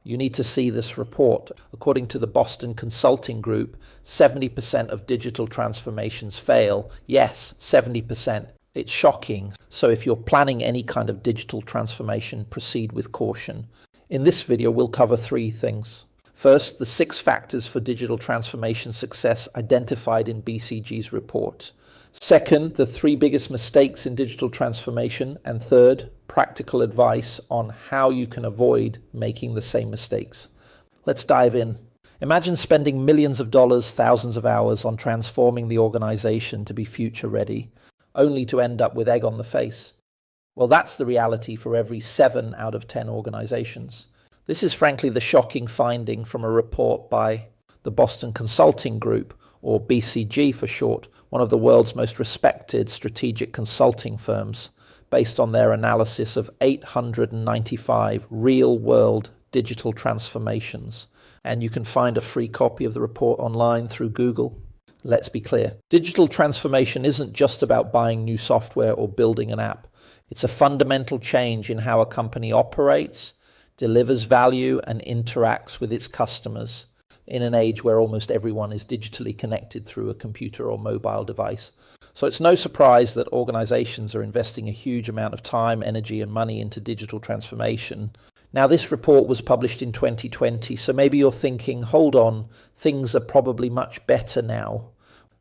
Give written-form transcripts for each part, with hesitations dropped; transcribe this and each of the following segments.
You need to see this report. According to the Boston Consulting Group, 70% of digital transformations fail. Yes, 70%. It's shocking. So if you're planning any kind of digital transformation, proceed with caution. In this video, we'll cover 3 things. First, the 6 factors for digital transformation success identified in BCG's report. Second, the 3 biggest mistakes in digital transformation. And third, practical advice on how you can avoid making the same mistakes. Let's dive in. Imagine spending millions of dollars, thousands of hours on transforming the organization to be future ready, only to end up with egg on the face. Well, that's the reality for every 7 out of 10 organizations. This is frankly the shocking finding from a report by the Boston Consulting Group, or BCG for short, one of the world's most respected strategic consulting firms, based on their analysis of 895 real-world digital transformations. And you can find a free copy of the report online through Google. Let's be clear. Digital transformation isn't just about buying new software or building an app. It's a fundamental change in how a company operates, delivers value, and interacts with its customers in an age where almost everyone is digitally connected through a computer or mobile device. So it's no surprise that organizations are investing a huge amount of time, energy, and money into digital transformation. Now, this report was published in 2020, so maybe you're thinking, hold on, things are probably much better now.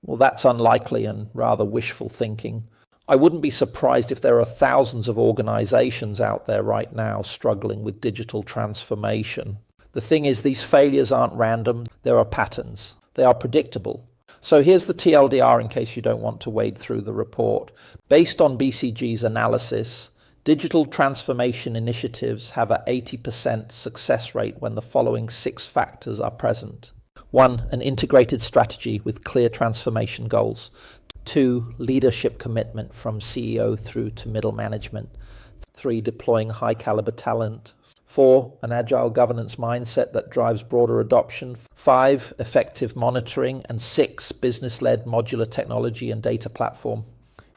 Well, that's unlikely and rather wishful thinking. I wouldn't be surprised if there are thousands of organizations out there right now struggling with digital transformation. The thing is, these failures aren't random, there are patterns. They are predictable. So here's the TLDR in case you don't want to wade through the report. Based on BCG's analysis, digital transformation initiatives have an 80% success rate when the following 6 factors are present. 1, an integrated strategy with clear transformation goals. 2, leadership commitment from CEO through to middle management. 3, deploying high caliber talent. 4, an agile governance mindset that drives broader adoption. 5, effective monitoring. And 6, business-led modular technology and data platform.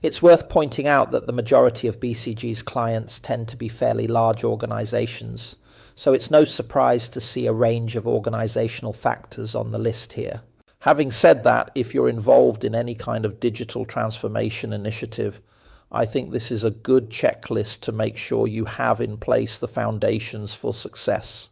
It's worth pointing out that the majority of BCG's clients tend to be fairly large organizations, so it's no surprise to see a range of organizational factors on the list here. Having said that, if you're involved in any kind of digital transformation initiative, I think this is a good checklist to make sure you have in place the foundations for success.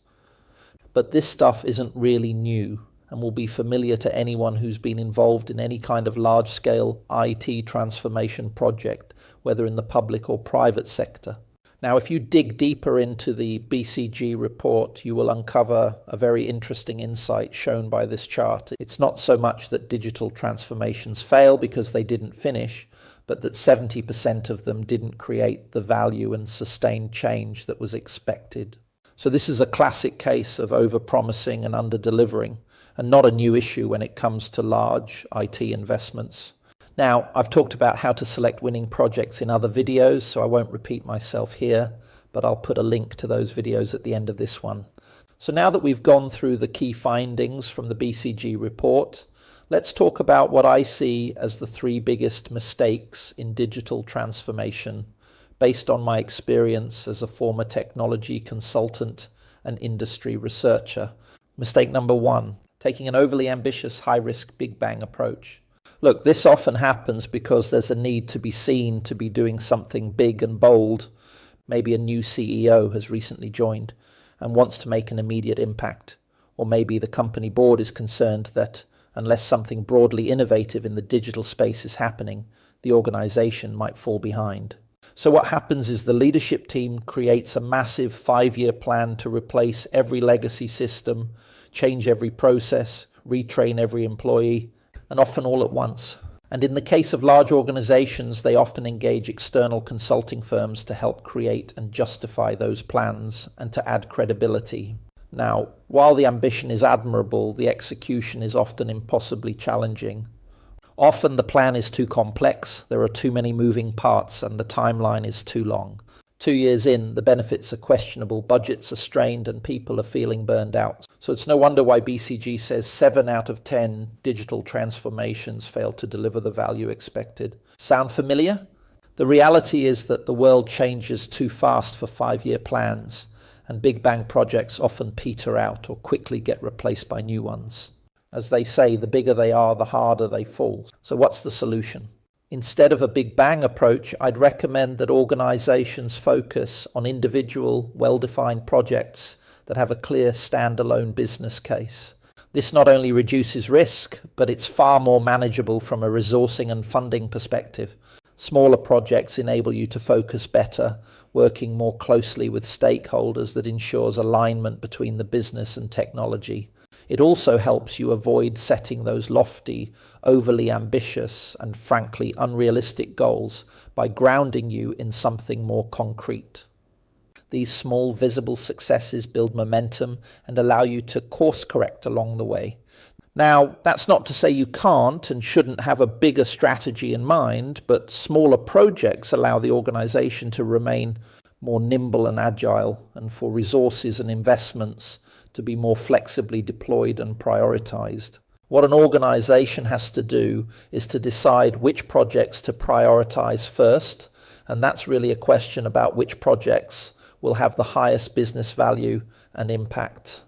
But this stuff isn't really new and will be familiar to anyone who's been involved in any kind of large-scale IT transformation project, whether in the public or private sector. Now, if you dig deeper into the BCG report, you will uncover a very interesting insight shown by this chart. It's not so much that digital transformations fail because they didn't finish, but that 70% of them didn't create the value and sustained change that was expected. So this is a classic case of over-promising and under-delivering, and not a new issue when it comes to large IT investments. Now, I've talked about how to select winning projects in other videos, so I won't repeat myself here, but I'll put a link to those videos at the end of this one. So now that we've gone through the key findings from the BCG report, let's talk about what I see as the 3 biggest mistakes in digital transformation, based on my experience as a former technology consultant and industry researcher. Mistake number 1, taking an overly ambitious, high-risk, big bang approach. Look, this often happens because there's a need to be seen to be doing something big and bold. Maybe a new CEO has recently joined and wants to make an immediate impact. Or maybe the company board is concerned that unless something broadly innovative in the digital space is happening, the organization might fall behind. So what happens is the leadership team creates a massive 5-year plan to replace every legacy system, change every process, retrain every employee, and often all at once. And in the case of large organizations, they often engage external consulting firms to help create and justify those plans and to add credibility. Now, while the ambition is admirable, the execution is often impossibly challenging. Often the plan is too complex, there are too many moving parts, and the timeline is too long. 2 years in, the benefits are questionable, budgets are strained, and people are feeling burned out. So it's no wonder why BCG says 7 out of 10 digital transformations fail to deliver the value expected. Sound familiar? The reality is that the world changes too fast for 5-year plans, and big bang projects often peter out or quickly get replaced by new ones. As they say, the bigger they are, the harder they fall. So what's the solution? Instead of a big bang approach, I'd recommend that organizations focus on individual, well-defined projects that have a clear standalone business case. This not only reduces risk, but it's far more manageable from a resourcing and funding perspective. Smaller projects enable you to focus better, working more closely with stakeholders that ensures alignment between the business and technology. It also helps you avoid setting those lofty, overly ambitious, and frankly unrealistic goals by grounding you in something more concrete. These small, visible successes build momentum and allow you to course correct along the way. Now, that's not to say you can't and shouldn't have a bigger strategy in mind, but smaller projects allow the organization to remain more nimble and agile, and for resources and investments to be more flexibly deployed and prioritized. What an organization has to do is to decide which projects to prioritize first, and that's really a question about which projects will have the highest business value and impact.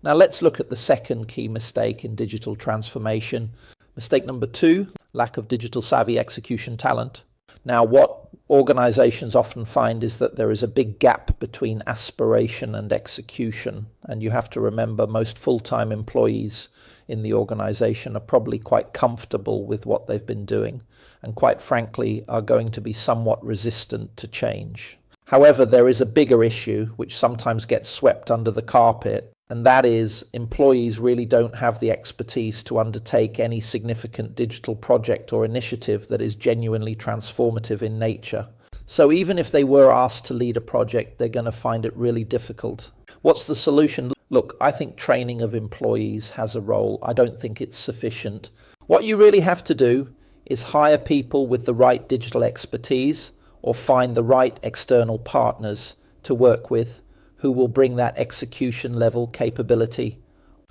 Now let's look at the second key mistake in digital transformation. Mistake number 2, lack of digital savvy execution talent. Now what organizations often find is that there is a big gap between aspiration and execution, and you have to remember most full-time employees in the organization are probably quite comfortable with what they've been doing and quite frankly are going to be somewhat resistant to change. However, there is a bigger issue which sometimes gets swept under the carpet, and that is employees really don't have the expertise to undertake any significant digital project or initiative that is genuinely transformative in nature. So even if they were asked to lead a project, they're going to find it really difficult. What's the solution? Look, I think training of employees has a role. I don't think it's sufficient. What you really have to do is hire people with the right digital expertise or find the right external partners to work with who will bring that execution level capability,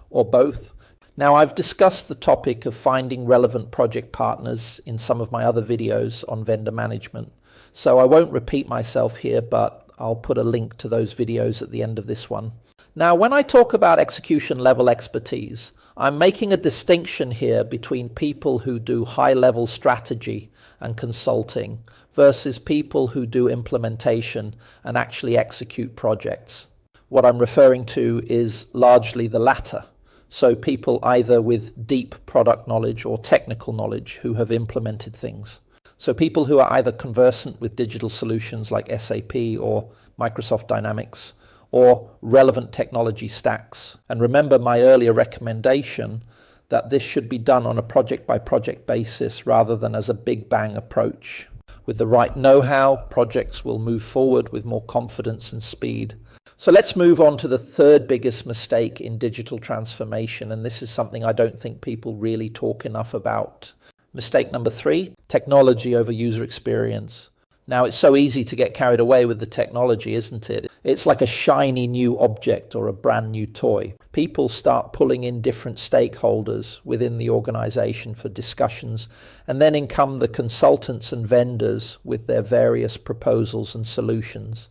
or both. Now, I've discussed the topic of finding relevant project partners in some of my other videos on vendor management, so I won't repeat myself here, but I'll put a link to those videos at the end of this one. Now, when I talk about execution level expertise, I'm making a distinction here between people who do high-level strategy and consulting versus people who do implementation and actually execute projects. What I'm referring to is largely the latter. So people either with deep product knowledge or technical knowledge who have implemented things. So people who are either conversant with digital solutions like SAP or Microsoft Dynamics, or relevant technology stacks. And remember my earlier recommendation that this should be done on a project-by-project basis rather than as a big bang approach. With the right know-how, projects will move forward with more confidence and speed. So let's move on to the third biggest mistake in digital transformation, and this is something I don't think people really talk enough about. Mistake number 3, technology over user experience. Now, it's so easy to get carried away with the technology, isn't it? It's like a shiny new object or a brand new toy. People start pulling in different stakeholders within the organization for discussions, and then in come the consultants and vendors with their various proposals and solutions.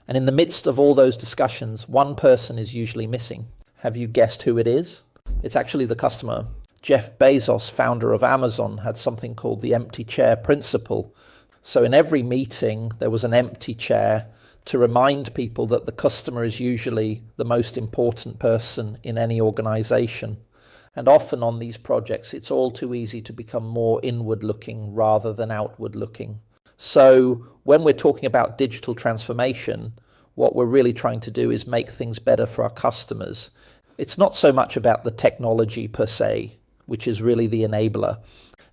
And in the midst of all those discussions, one person is usually missing. Have you guessed who it is? It's actually the customer. Jeff Bezos, founder of Amazon, had something called the empty chair principle. So in every meeting, there was an empty chair to remind people that the customer is usually the most important person in any organization. And often on these projects, it's all too easy to become more inward-looking rather than outward-looking. So when we're talking about digital transformation, what we're really trying to do is make things better for our customers. It's not so much about the technology per se, which is really the enabler.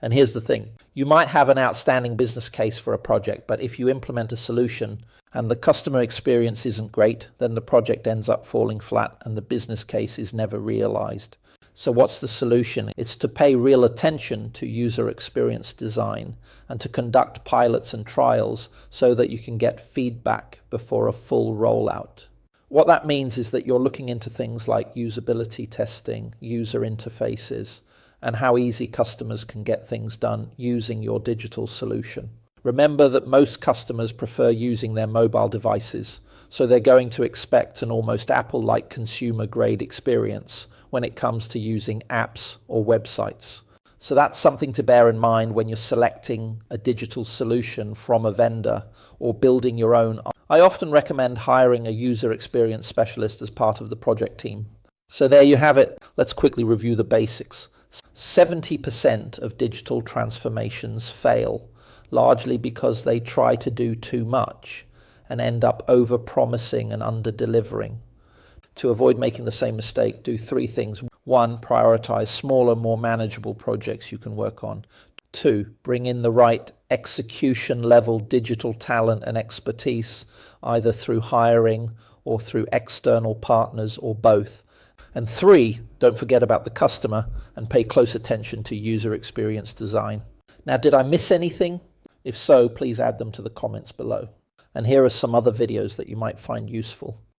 And here's the thing. You might have an outstanding business case for a project, but if you implement a solution and the customer experience isn't great, then the project ends up falling flat and the business case is never realized. So what's the solution? It's to pay real attention to user experience design and to conduct pilots and trials so that you can get feedback before a full rollout. What that means is that you're looking into things like usability testing, user interfaces, and how easy customers can get things done using your digital solution. Remember that most customers prefer using their mobile devices, So they're going to expect an almost Apple-like consumer-grade experience when it comes to using apps or websites. So that's something to bear in mind when you're selecting a digital solution from a vendor or building your own. I often recommend hiring a user experience specialist as part of the project team. So there you have it. Let's quickly review the basics. 70% of digital transformations fail, largely because they try to do too much and end up over-promising and under-delivering. To avoid making the same mistake, do 3 things. 1, prioritize smaller, more manageable projects you can work on. 2, bring in the right execution-level digital talent and expertise, either through hiring or through external partners or both. And 3, don't forget about the customer and pay close attention to user experience design. Now, did I miss anything? If so, please add them to the comments below. And here are some other videos that you might find useful.